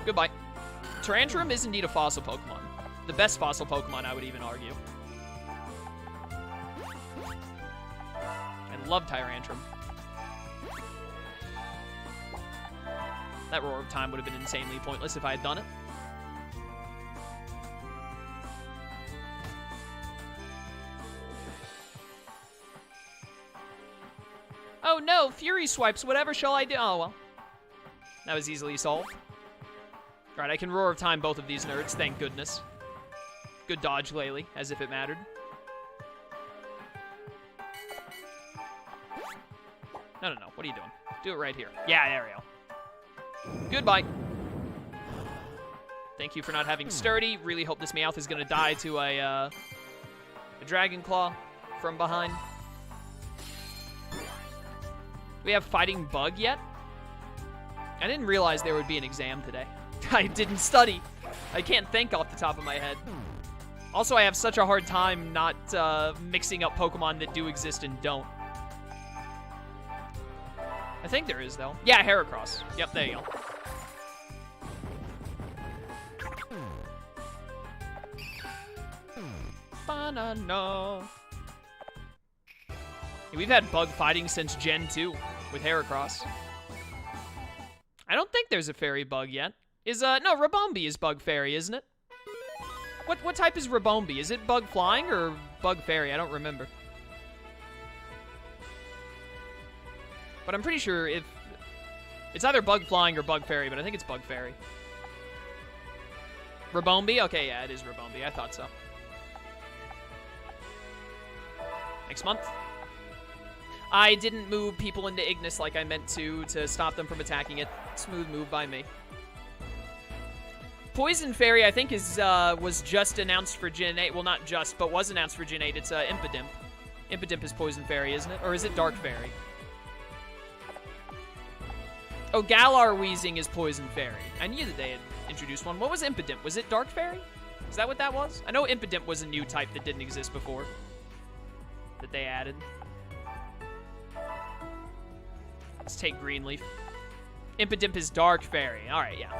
Goodbye. Tyrantrum is indeed a fossil Pokemon. The best fossil Pokemon, I would even argue. I love Tyrantrum. That Roar of Time would have been insanely pointless if I had done it. Oh no, Fury Swipes, whatever shall I do? Oh well. That was easily solved. Alright, I can Roar of Time both of these nerds, thank goodness. Good dodge, Laylee, as if it mattered. No, what are you doing? Do it right here. Yeah, there we go. Goodbye. Thank you for not having Sturdy. Really hope this Meowth is going to die to a Dragon Claw from behind. Do we have Fighting Bug yet? I didn't realize there would be an exam today. I didn't study. I can't think off the top of my head. Also, I have such a hard time not mixing up Pokemon that do exist and don't. I think there is, though. Yeah, Heracross. Yep, there you go. Banana. Yeah, we've had bug fighting since Gen 2 with Heracross. I don't think there's a fairy bug yet. No, Rabombi is bug fairy, isn't it? What type is Rabombi? Is it bug flying or bug fairy? I don't remember. But I'm pretty sure if it's either bug flying or bug fairy, but I think it's bug fairy. Rabombi? Okay, yeah, it is Rabombi. I thought so. Next month. I didn't move people into Ignis like I meant to stop them from attacking it. Smooth move by me. Poison Fairy, I think, was just announced for Gen 8. Well, not just, but was announced for Gen 8. It's Impidimp. Impidimp is Poison Fairy, isn't it? Or is it Dark Fairy? Oh, Galar Weezing is Poison Fairy. I knew that they had introduced one. What was Impidimp? Was it Dark Fairy? Is that what that was? I know Impidimp was a new type that didn't exist before. That they added. Let's take Greenleaf. Impidimp is Dark Fairy. Alright, yeah.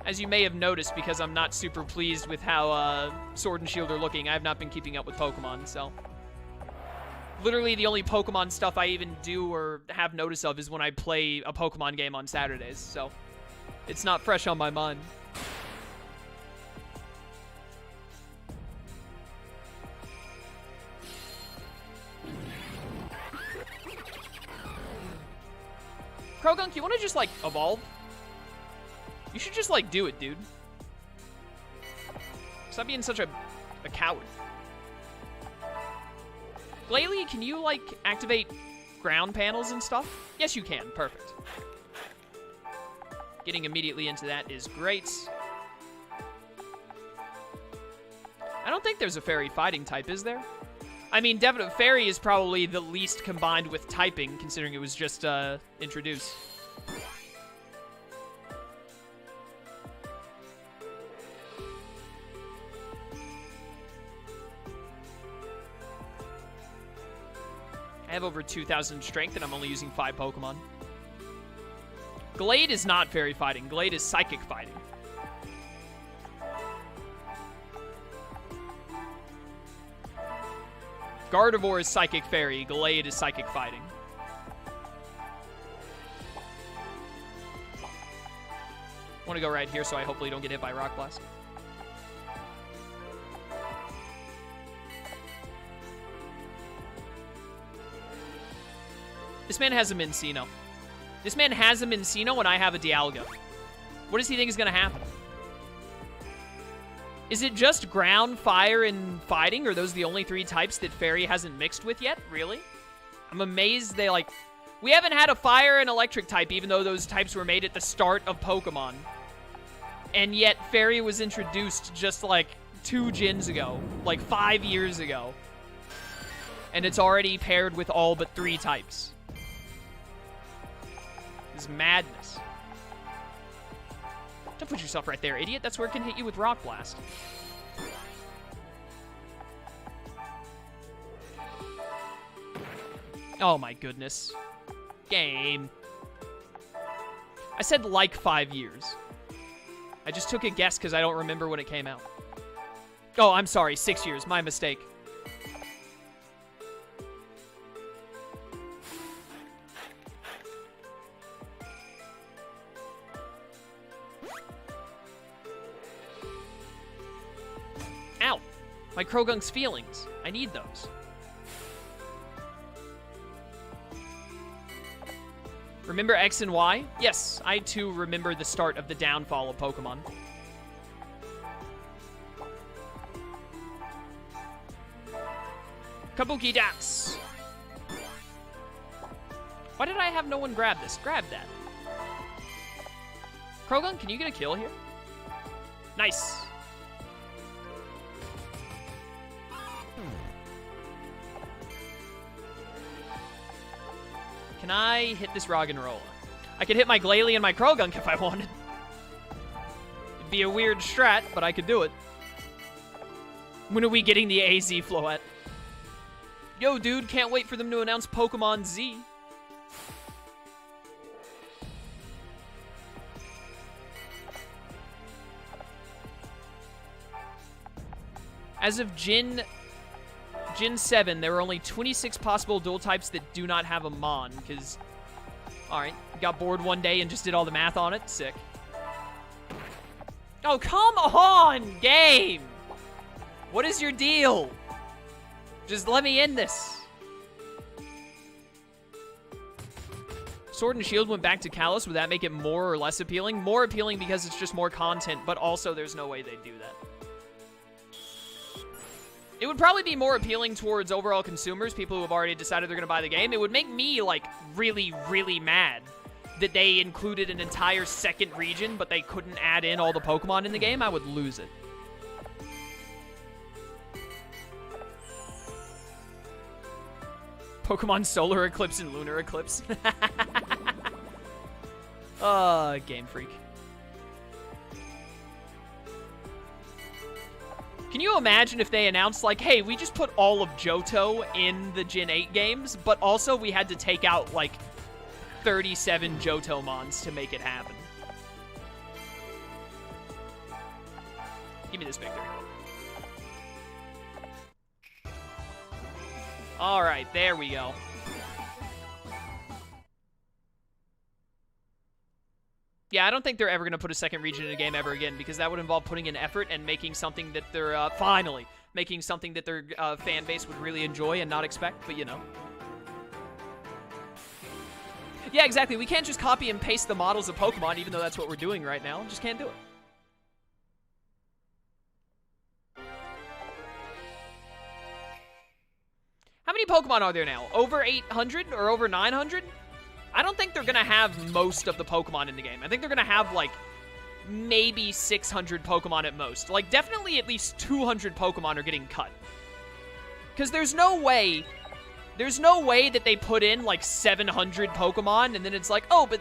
As you may have noticed, because I'm not super pleased with how Sword and Shield are looking, I have not been keeping up with Pokemon, so... Literally, the only Pokemon stuff I even do or have notice of is when I play a Pokemon game on Saturdays, so... It's not fresh on my mind. Krogunk, you want to just, like, evolve? You should just, like, do it, dude. Stop being such a coward. Glalie, can you, like, activate ground panels and stuff? Yes, you can. Perfect. Getting immediately into that is great. I don't think there's a fairy fighting type, is there? I mean, fairy is probably the least combined with typing, considering it was just introduced. I have over 2,000 strength, and I'm only using 5 Pokemon. Glade is not fairy fighting. Glade is psychic fighting. Gardevoir is Psychic Fairy. Glade is Psychic Fighting. I want to go right here so I hopefully don't get hit by Rock Blast. This man has a Minccino. This man has a Minccino and I have a Dialga. What does he think is going to happen? Is it just ground, fire, and fighting? Or are those the only 3 types that Fairy hasn't mixed with yet? Really? I'm amazed they, like... We haven't had a fire and electric type, even though those types were made at the start of Pokemon. And yet, Fairy was introduced just, like, 2 gens ago. Like, 5 years ago. And it's already paired with all but 3 types. This is madness. Don't put yourself right there, idiot. That's where it can hit you with Rock Blast. Oh my goodness. Game. I said like 5 years. I just took a guess because I don't remember when it came out. Oh, I'm sorry. 6 years. My mistake. Ow. My Croagunk's feelings. I need those. Remember X and Y? Yes, I too remember the start of the downfall of Pokemon. Kabuki Dance. Why did I have no one grab this? Grab that. Croagunk, can you get a kill here? Nice. Can I hit this Roggenrola? I could hit my Glalie and my Croagunk if I wanted. It'd be a weird strat, but I could do it. When are we getting the AZ Floette? Yo, dude, can't wait for them to announce Pokemon Z. As of Gen 7, there are only 26 possible dual types that do not have a Mon, because... Alright, got bored one day and just did all the math on it. Sick. Oh, come on, game! What is your deal? Just let me in this. Sword and Shield went back to Kalos. Would that make it more or less appealing? More appealing because it's just more content, but also there's no way they'd do that. It would probably be more appealing towards overall consumers, people who have already decided they're going to buy the game. It would make me, like, really, really mad that they included an entire second region, but they couldn't add in all the Pokemon in the game. I would lose it. Pokemon Solar Eclipse and Lunar Eclipse. Game Freak. Can you imagine if they announced, like, hey, we just put all of Johto in the Gen 8 games, but also we had to take out, like, 37 Johtomons to make it happen? Give me this victory. Alright, there we go. Yeah, I don't think they're ever going to put a second region in a game ever again, because that would involve putting in effort and making something that they're, finally, making something that their fan base would really enjoy and not expect, but you know. Yeah, exactly. We can't just copy and paste the models of Pokemon, even though that's what we're doing right now. Just can't do it. How many Pokemon are there now? Over 800 or over 900? I don't think they're going to have most of the Pokemon in the game. I think they're going to have, like, maybe 600 Pokemon at most. Like, definitely at least 200 Pokemon are getting cut. Because there's no way that they put in, like, 700 Pokemon, and then it's like, oh, but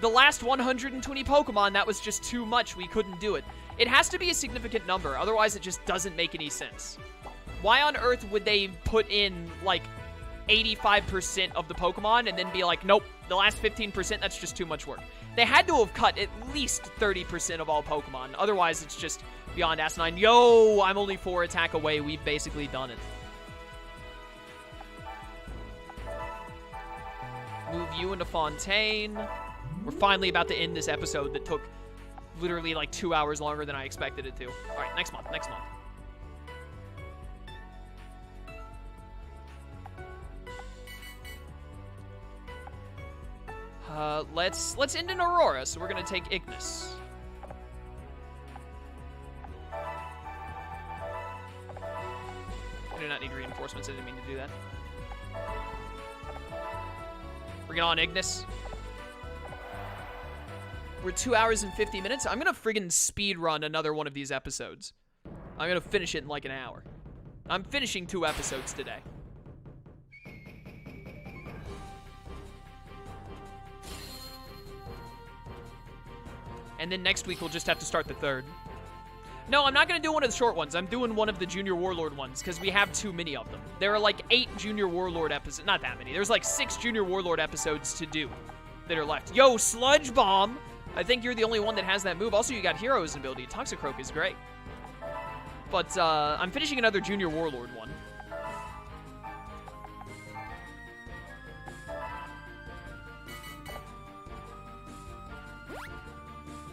the last 120 Pokemon, that was just too much. We couldn't do it. It has to be a significant number. Otherwise, it just doesn't make any sense. Why on earth would they put in, like, 85% of the Pokemon and then be like, nope, the last 15%, that's just too much work? They had to have cut at least 30% of all Pokemon. Otherwise, it's just beyond asinine. Yo, I'm only 4 attack away. We've basically done it. Move you into Fontaine. We're finally about to end this episode that took literally like 2 hours longer than I expected it to. All right, next month, next month. Let's end in Aurora, so we're gonna take Ignis. I do not need reinforcements, I didn't mean to do that. Bring it on, Ignis. We're 2 hours and 50 minutes. I'm gonna friggin' speed run another one of these episodes. I'm gonna finish it in like an hour. I'm finishing 2 episodes today. And then next week, we'll just have to start the 3rd. No, I'm not going to do one of the short ones. I'm doing one of the Junior Warlord ones, because we have too many of them. There are like 8 Junior Warlord episodes. Not that many. There's like 6 Junior Warlord episodes to do. that are left. Yo, Sludge Bomb! I think you're the only one that has that move. Also, you got Hero's ability. Toxicroak is great. But, I'm finishing another Junior Warlord one.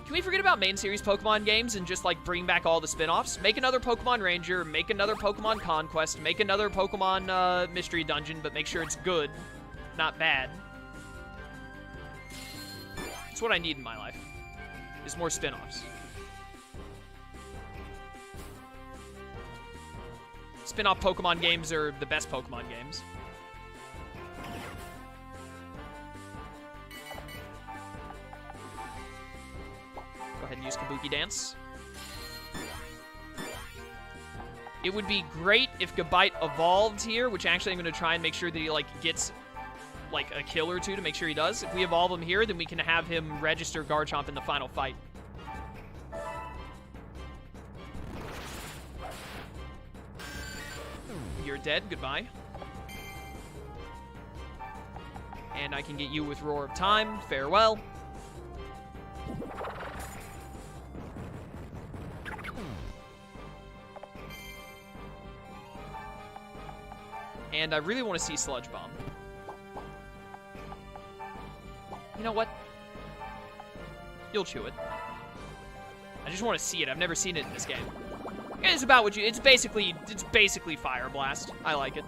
Can we forget about main series Pokemon games and just, like, bring back all the spin-offs? Make another Pokemon Ranger, make another Pokemon Conquest, make another Pokemon, Mystery Dungeon, but make sure it's good, not bad. It's what I need in my life, is more spin-offs. Spin-off Pokemon games are the best Pokemon games. Go ahead and use Kabuki Dance. It would be great if Gabite evolved here, which actually I'm going to try and make sure that he, like, gets, like, a kill or two to make sure he does. If we evolve him here, then we can have him register Garchomp in the final fight. You're dead. Goodbye. And I can get you with Roar of Time. Farewell. And I really want to see Sludge Bomb. You know what? You'll chew it. I just want to see it. I've never seen it in this game. It's about what you... It's basically Fire Blast. I like it.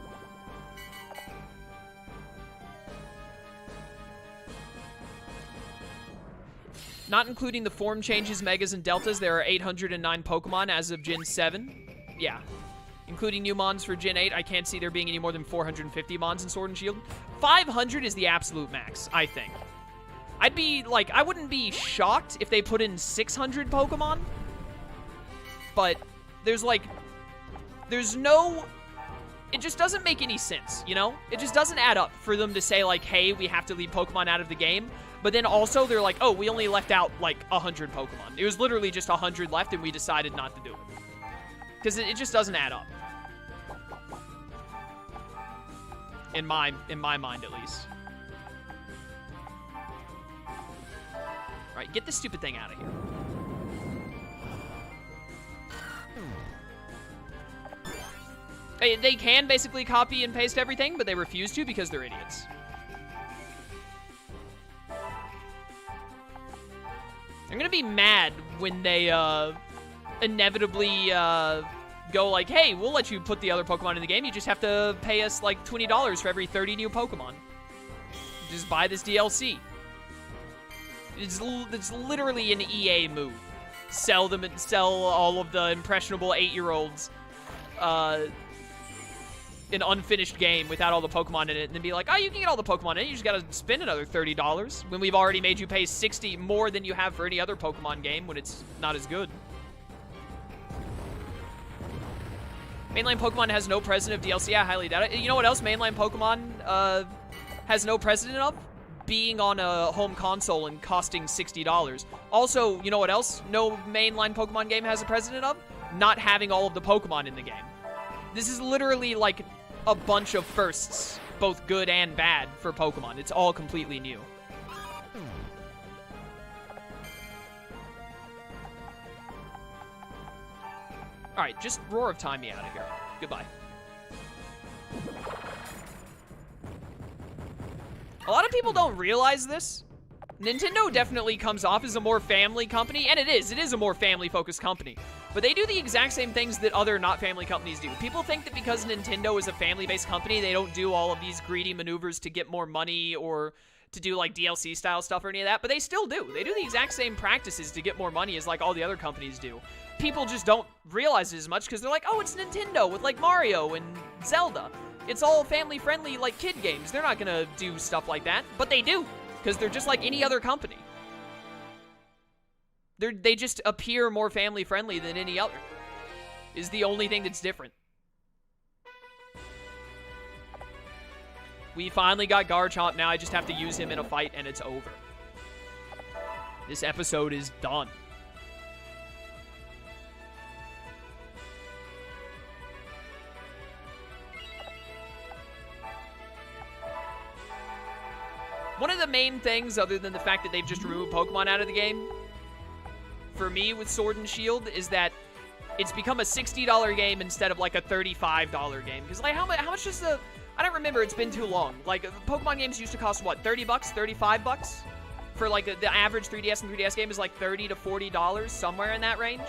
Not including the form changes, Megas, and Deltas, there are 809 Pokemon as of Gen 7. Yeah. Including new Mons for Gen 8, I can't see there being any more than 450 Mons in Sword and Shield. 500 is the absolute max, I think. I'd be, like, I wouldn't be shocked if they put in 600 Pokemon. But there's, like, there's no... It just doesn't make any sense, you know? It just doesn't add up for them to say, like, hey, we have to leave Pokemon out of the game. But then also they're like, oh, we only left out, like, 100 Pokemon. It was literally just 100 left, and we decided not to do it. Because it just doesn't add up. In my mind, at least. Alright, get this stupid thing out of here. They can basically copy and paste everything, but they refuse to because they're idiots. I'm gonna be mad when they, inevitably, go like, hey, we'll let you put the other Pokemon in the game. You just have to pay us, like, $20 for every 30 new Pokemon. Just buy this DLC. It's literally an EA move. Sell all of the impressionable 8-year-olds, an unfinished game without all the Pokemon in it, and then be like, oh, you can get all the Pokemon in it, you just gotta spend another $30, when we've already made you pay $60 more than you have for any other Pokemon game when it's not as good. Mainline Pokemon has no precedent of DLC. I highly doubt it. You know what else mainline Pokemon has no precedent of? Being on a home console and costing $60. Also, you know what else no mainline Pokemon game has a precedent of? Not having all of the Pokemon in the game. This is literally like a bunch of firsts, both good and bad, for Pokemon. It's all completely new. Alright, just Roar of Time me out of here. Goodbye. A lot of people don't realize this. Nintendo definitely comes off as a more family company, and it is a more family-focused company. But they do the exact same things that other not family companies do. People think that because Nintendo is a family-based company, they don't do all of these greedy maneuvers to get more money or to do, like, DLC-style stuff or any of that, but they still do. They do the exact same practices to get more money as, like, all the other companies do. People just don't realize it as much because they're like, oh, it's Nintendo with, like, Mario and Zelda. It's all family-friendly, like, kid games. They're not gonna do stuff like that, but they do, because they're just like any other company. They just appear more family-friendly than any other, is the only thing that's different. We finally got Garchomp. Now I just have to use him in a fight, and it's over. This episode is done. One of the main things, other than the fact that they've just removed Pokemon out of the game, for me with Sword and Shield, is that it's become a $60 game instead of like a $35 game. Because like, how much is the... I don't remember, it's been too long. Like, Pokemon games used to cost, what, 30 bucks, 35 bucks? For like, the average 3DS and 3DS game is like $30 to $40, somewhere in that range.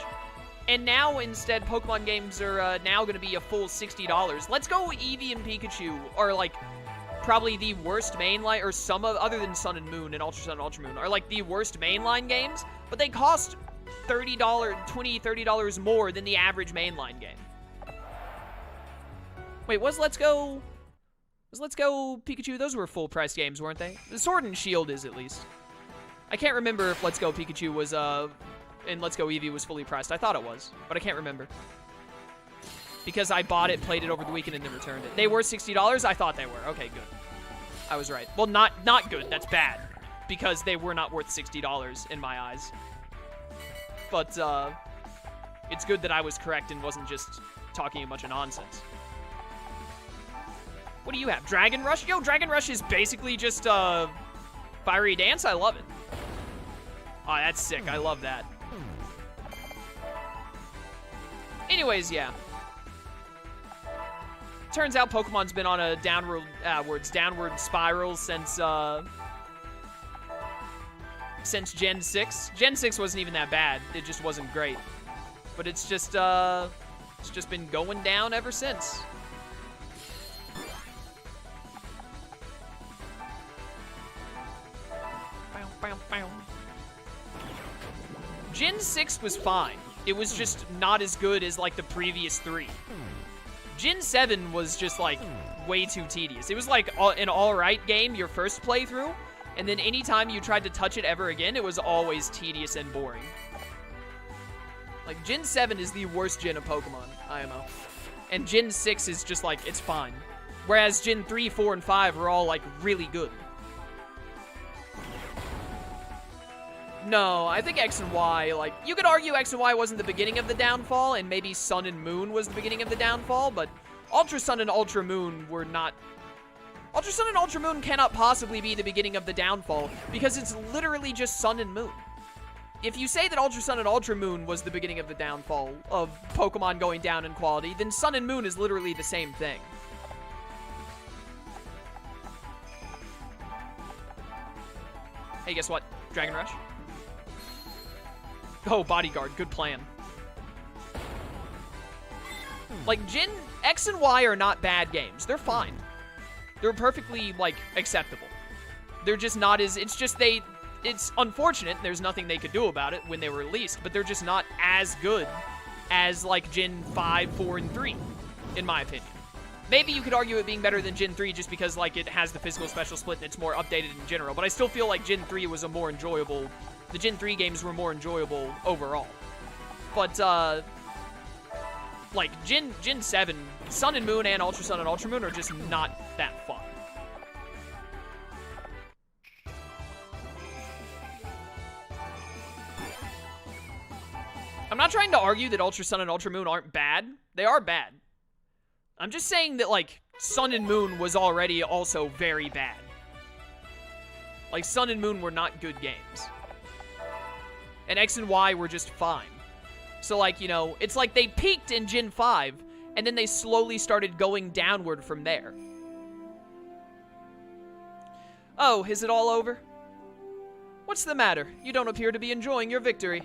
And now, instead, Pokemon games are now going to be a full $60. Let's go Eevee and Pikachu, or like, probably the worst mainline, or some of, other than Sun and Moon and Ultra Sun and Ultra Moon, are like the worst mainline games, but they cost $30, $20, $30 more than the average mainline game. Wait, was Let's Go Pikachu? Those were full-price games, weren't they? The Sword and Shield is, at least. I can't remember if Let's Go Pikachu was, and Let's Go Eevee was fully priced. I thought it was, but I can't remember. Because I bought it, played it over the weekend, and then returned it. They were $60? I thought they were. Okay, good. I was right. Well, not good. That's bad. Because they were not worth $60 in my eyes. But, it's good that I was correct and wasn't just talking a bunch of nonsense. What do you have? Dragon Rush? Yo, Dragon Rush is basically just, Fiery Dance? I love it. Oh, that's sick. I love that. Anyways, yeah. Turns out Pokemon's been on a downward spiral since Gen 6. Gen 6 wasn't even that bad. It just wasn't great. But it's just been going down ever since. Gen 6 was fine. It was just not as good as, like, the previous 3. Gen 7 was just, like, way too tedious. It was, like, an alright game your first playthrough, and then anytime you tried to touch it ever again, it was always tedious and boring. Like, Gen 7 is the worst gen of Pokemon, IMO. And Gen 6 is just, like, it's fine. Whereas Gen 3, 4, and 5 are all, like, really good. No, I think X and Y, like, you could argue X and Y wasn't the beginning of the downfall, and maybe Sun and Moon was the beginning of the downfall, but Ultra Sun and Ultra Moon were not... Ultra Sun and Ultra Moon cannot possibly be the beginning of the downfall, because it's literally just Sun and Moon. If you say that Ultra Sun and Ultra Moon was the beginning of the downfall of Pokemon going down in quality, then Sun and Moon is literally the same thing. Hey, guess what? Dragon Rush? Oh, Bodyguard. Good plan. Like, Gen X and Y are not bad games. They're fine. They're perfectly, like, acceptable. They're just not as... It's just they... It's unfortunate. There's nothing they could do about it when they were released, but they're just not as good as, like, Gen 5, 4, and 3, in my opinion. Maybe you could argue it being better than Gen 3 just because, like, it has the physical special split and it's more updated in general, but I still feel like Gen 3 was a more enjoyable... The Gen 3 games were more enjoyable overall. But, like, Gen 7, Sun and Moon and Ultra Sun and Ultra Moon are just not that fun. I'm not trying to argue that Ultra Sun and Ultra Moon aren't bad. They are bad. I'm just saying that, like, Sun and Moon was already also very bad. Like, Sun and Moon were not good games. And X and Y were just fine. So, like, you know, it's like they peaked in Gen 5, and then they slowly started going downward from there. Oh, is it all over? What's the matter? You don't appear to be enjoying your victory.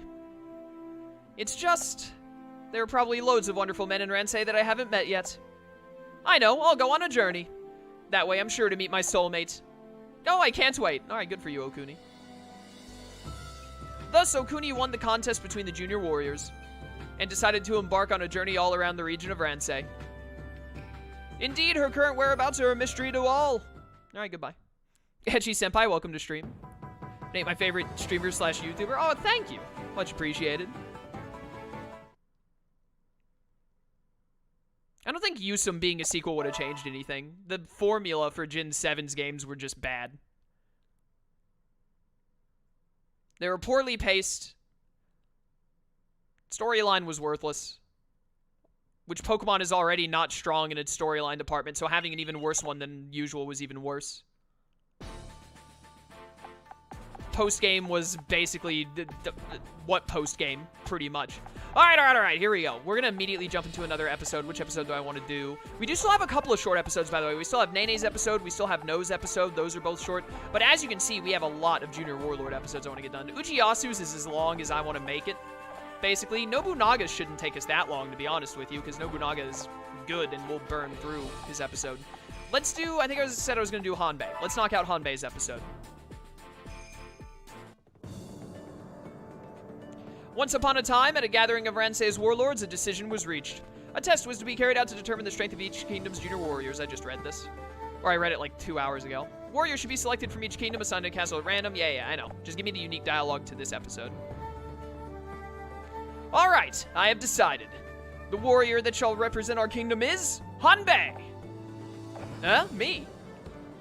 It's just... There are probably loads of wonderful men in Ransei that I haven't met yet. I know, I'll go on a journey. That way I'm sure to meet my soulmate. Oh, I can't wait. Alright, good for you, Okuni. Thus, Okuni won the contest between the junior warriors, and decided to embark on a journey all around the region of Ransei. Indeed, her current whereabouts are a mystery to all. Alright, goodbye. Echi-senpai, welcome to stream. Nate, my favorite streamer slash YouTuber. Oh, thank you. Much appreciated. I don't think Yusum being a sequel would have changed anything. The formula for Gen 7's games were just bad. They were poorly paced. Storyline was worthless. Which Pokemon is already not strong in its storyline department, so having an even worse one than usual was even worse. post-game was basically what post-game, pretty much. All right, here we go. We're gonna immediately jump into another episode. Which episode do I want to do? We do still have a couple of short episodes, by the way. We still have Nene's episode, we still have No's episode. Those are both short. But as you can see, we have a lot of Junior Warlord episodes I want to get done. Uchiyasu's is as long as I want to make it, basically. Nobunaga's shouldn't take us that long, to be honest with you, because Nobunaga is good and we'll burn through his episode. Let's do, I think I said I was going to do Hanbei. Let's knock out Hanbei's episode. Once upon a time, at a gathering of Ransei's warlords, a decision was reached. A test was to be carried out to determine the strength of each kingdom's junior warriors. I just read this. Or I read it like 2 hours ago. Warriors should be selected from each kingdom, assigned to a castle at random. Yeah, I know. Just give me the unique dialogue to this episode. Alright, I have decided. The warrior that shall represent our kingdom is Hanbei. Huh? Me?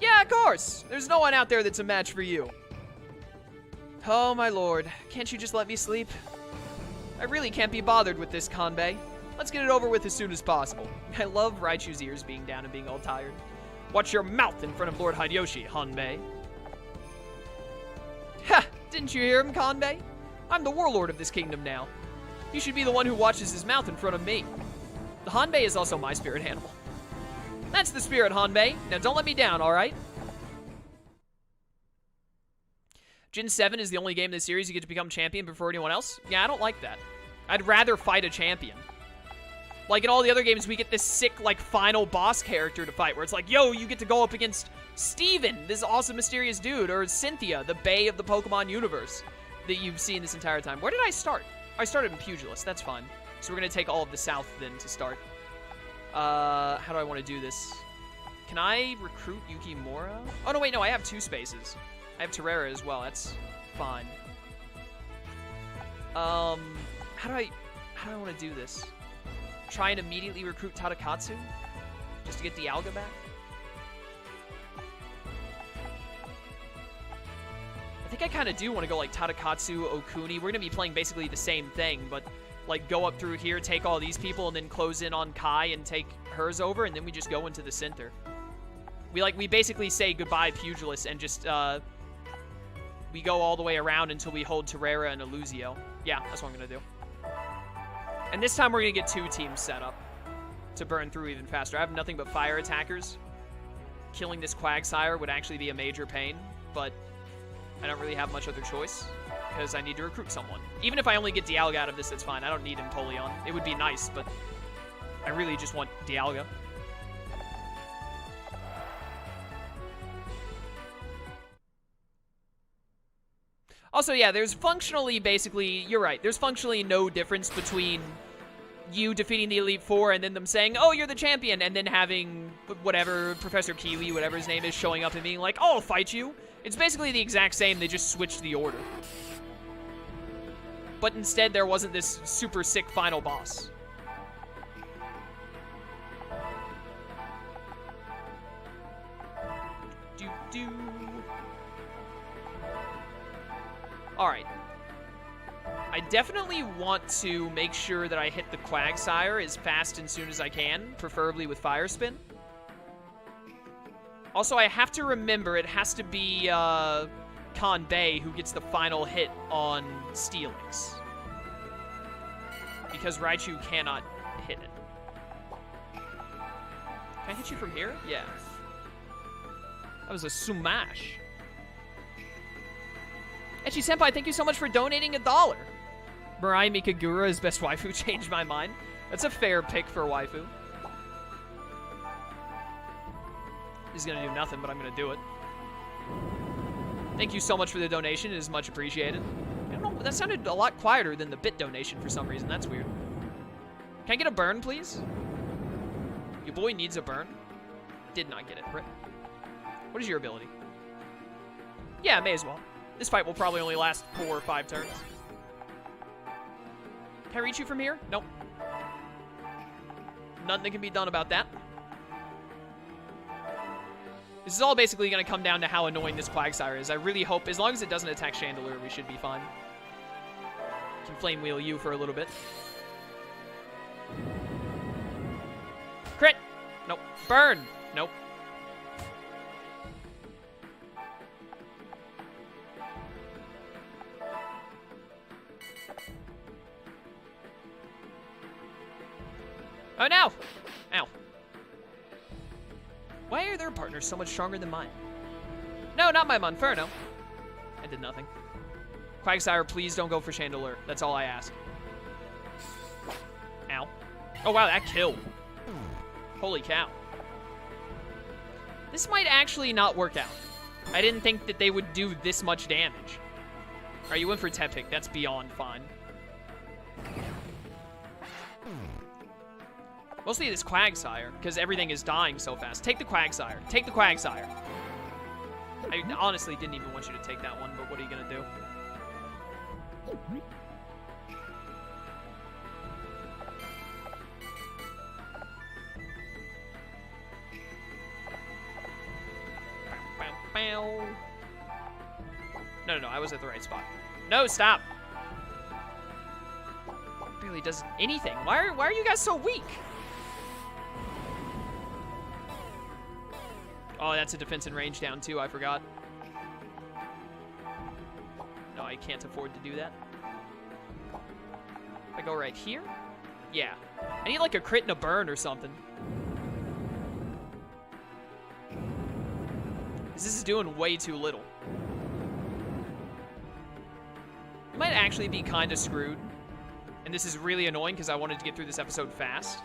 Yeah, of course. There's no one out there that's a match for you. Oh, my lord. Can't you just let me sleep? I really can't be bothered with this, Hanbei. Let's get it over with as soon as possible. I love Raichu's ears being down and being all tired. Watch your mouth in front of Lord Hideyoshi, Hanbei. Ha! Didn't you hear him, Hanbei? I'm the warlord of this kingdom now. You should be the one who watches his mouth in front of me. The Hanbei is also my spirit animal. That's the spirit, Hanbei. Now don't let me down, alright? Gen 7 is the only game in the series you get to become champion before anyone else? Yeah, I don't like that. I'd rather fight a champion. Like in all the other games, we get this sick, like, final boss character to fight, where it's like, yo, you get to go up against Steven, this awesome, mysterious dude, or Cynthia, the Bae of the Pokemon universe that you've seen this entire time. Where did I start? I started in Pugilist, that's fine. So we're gonna take all of the south, then, to start. How do I want to do this? Can I recruit Yukimura? Oh, no, wait, no, I have 2 spaces. I have Terrera as well. That's fine. How do I want to do this? Try and immediately recruit Tadakatsu? Just to get Dialga back? I think I kind of do want to go like Tadakatsu, Okuni. We're going to be playing basically the same thing, but like go up through here, take all these people, and then close in on Kai and take hers over, and then we just go into the center. We basically say goodbye Pugilist and just, we go all the way around until we hold Terrera and Illusio. Yeah, that's what I'm going to do. And this time we're going to get 2 teams set up to burn through even faster. I have nothing but fire attackers. Killing this Quagsire would actually be a major pain, but I don't really have much other choice because I need to recruit someone. Even if I only get Dialga out of this, that's fine. I don't need Empoleon. It would be nice, but I really just want Dialga. Also, yeah, there's functionally, basically, you're right, there's functionally no difference between you defeating the Elite Four and then them saying, oh, you're the champion, and then having whatever, Professor Kiwi, whatever his name is, showing up and being like, oh, I'll fight you. It's basically the exact same, they just switched the order. But instead, there wasn't this super sick final boss. Do-do. Alright. I definitely want to make sure that I hit the Quagsire as fast and soon as I can, preferably with Fire Spin. Also, I have to remember it has to be Hanbei who gets the final hit on Steelix. Because Raichu cannot hit it. Can I hit you from here? Yeah. That was a smash. Echi-senpai, thank you so much for donating $1. Mirai Mikagura is best waifu. Changed my mind. That's a fair pick for waifu. He's gonna do nothing, but I'm gonna do it. Thank you so much for the donation. It is much appreciated. I don't know, that sounded a lot quieter than the bit donation for some reason. That's weird. Can I get a burn, please? Your boy needs a burn. Did not get it. What is your ability? Yeah, may as well. This fight will probably only last 4 or 5 turns. Can I reach you from here? Nope. Nothing that can be done about that. This is all basically going to come down to how annoying this Quagsire is. I really hope, as long as it doesn't attack Chandelure, we should be fine. Can Flame Wheel you for a little bit. Crit! Nope. Burn! Nope. Oh, no! Ow. Why are their partners so much stronger than mine? No, not my Monferno. I did nothing. Quagsire, please don't go for Chandelure. That's all I ask. Ow. Oh, wow, that killed. Holy cow. This might actually not work out. I didn't think that they would do this much damage. Alright, you went for Tepig. That's beyond fine. Mostly this Quagsire, because everything is dying so fast. Take the Quagsire. Take the Quagsire. I honestly didn't even want you to take that one, but what are you going to do? No, I was at the right spot. No, stop. Barely does anything. Why are you guys so weak? Oh, that's a defense and range down too, I forgot. No, I can't afford to do that. If I go right here? Yeah. I need like a crit and a burn or something. This is doing way too little. It might actually be kind of screwed. And this is really annoying because I wanted to get through this episode fast.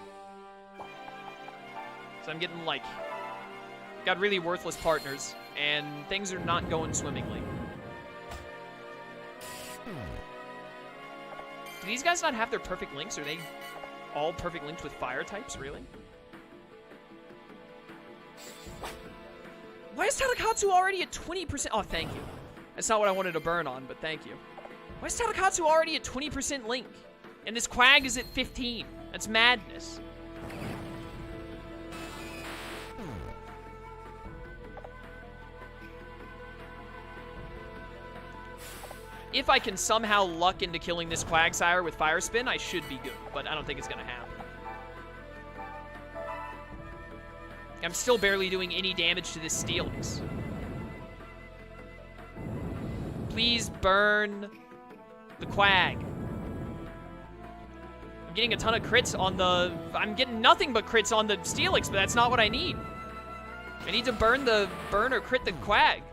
So I'm getting like... got really worthless partners, and things are not going swimmingly. Do these guys not have their perfect links? Are they all perfect linked with fire types, really? Why is Tadakatsu already at 20%? Oh, thank you. That's not what I wanted to burn on, but thank you. Why is Tadakatsu already at 20% link? And this Quag is at 15. That's madness. If I can somehow luck into killing this Quagsire with Fire Spin, I should be good, but I don't think it's gonna happen. I'm still barely doing any damage to this Steelix. Please burn the Quag. I'm getting a ton of crits on the... I'm getting nothing but crits on the Steelix, but that's not what I need. I need to burn or crit the Quag.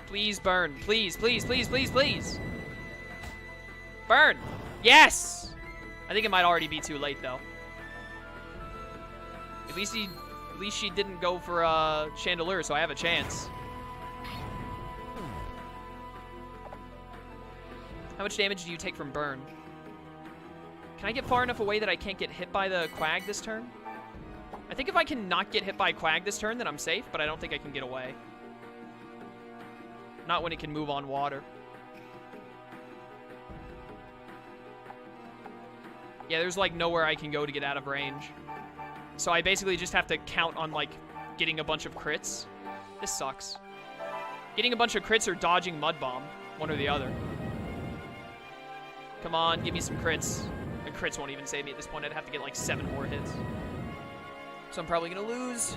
Please burn. Please, please, please, please, please. Burn. Yes! I think it might already be too late, though. At least she didn't go for Chandelure, so I have a chance. How much damage do you take from burn? Can I get far enough away that I can't get hit by the Quag this turn? I think if I can not get hit by Quag this turn, then I'm safe, but I don't think I can get away. Not when it can move on water. Yeah, there's like nowhere I can go to get out of range. So I basically just have to count on like getting a bunch of crits. This sucks. Getting a bunch of crits or dodging Mud Bomb. One or the other. Come on, give me some crits. The crits won't even save me at this point. I'd have to get like 7 more hits. So I'm probably gonna lose.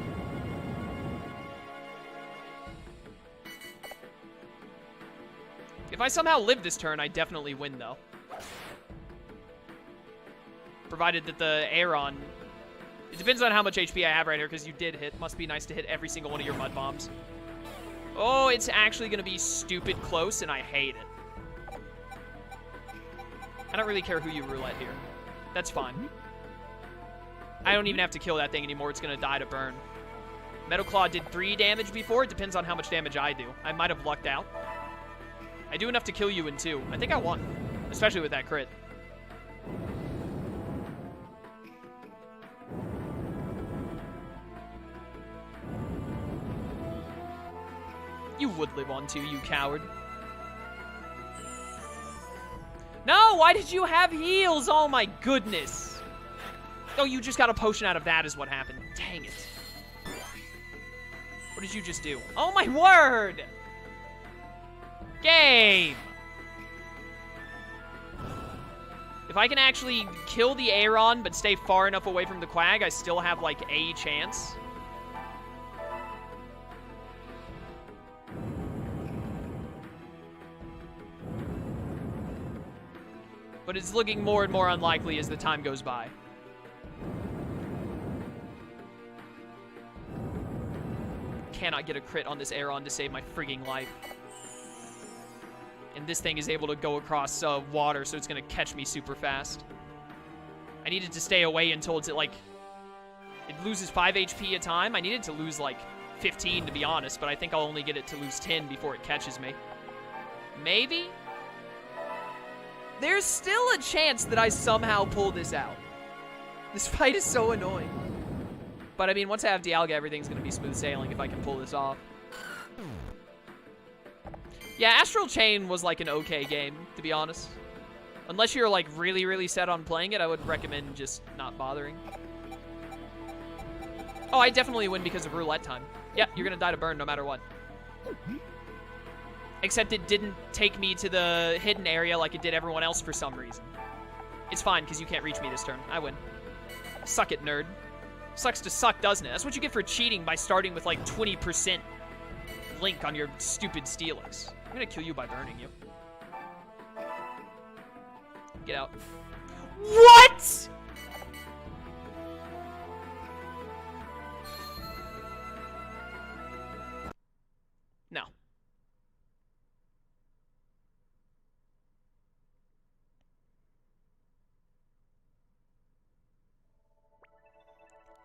If I somehow live this turn, I definitely win, though. Provided that the Aeron... It depends on how much HP I have right here, because you did hit. Must be nice to hit every single one of your Mud Bombs. Oh, it's actually going to be stupid close, and I hate it. I don't really care who you roulette here. That's fine. I don't even have to kill that thing anymore. It's going to die to burn. Metal Claw did 3 damage before. It depends on how much damage I do. I might have lucked out. I do enough to kill you in 2. I think I won. Especially with that crit. You would live on 2, you coward. No, why did you have heals? Oh my goodness. Oh, you just got a potion out of that is what happened. Dang it. What did you just do? Oh my word! Game! If I can actually kill the Aeron but stay far enough away from the Quag, I still have like a chance. But it's looking more and more unlikely as the time goes by. Cannot get a crit on this Aeron to save my frigging life. And this thing is able to go across water, so it's going to catch me super fast. I needed to stay away until it's at, like... It loses 5 HP a time. I needed to lose, like, 15, to be honest, but I think I'll only get it to lose 10 before it catches me. Maybe? There's still a chance that I somehow pull this out. This fight is so annoying. But, I mean, once I have Dialga, everything's going to be smooth sailing if I can pull this off. Yeah, Astral Chain was, like, an okay game, to be honest. Unless you're, like, really, really set on playing it, I would recommend just not bothering. Oh, I definitely win because of roulette time. Yeah, you're going to die to burn no matter what. Except it didn't take me to the hidden area like it did everyone else for some reason. It's fine, because you can't reach me this turn. I win. Suck it, nerd. Sucks to suck, doesn't it? That's what you get for cheating by starting with, like, 20% Link on your stupid Steelix. I'm gonna kill you by burning you. Get out. What?! No.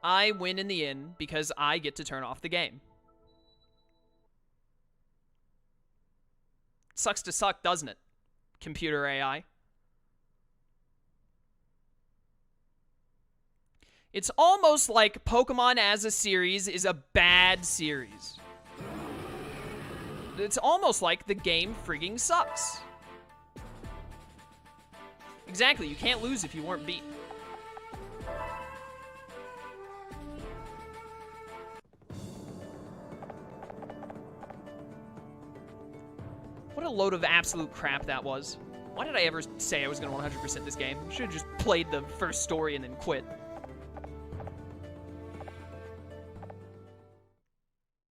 I win in the end because I get to turn off the game. Sucks to suck, doesn't it? Computer AI. It's almost like Pokemon as a series is a bad series. It's almost like the game frigging sucks. Exactly, you can't lose if you weren't beat. What a load of absolute crap that was. Why did I ever say I was going to 100% this game? I should have just played the first story and then quit.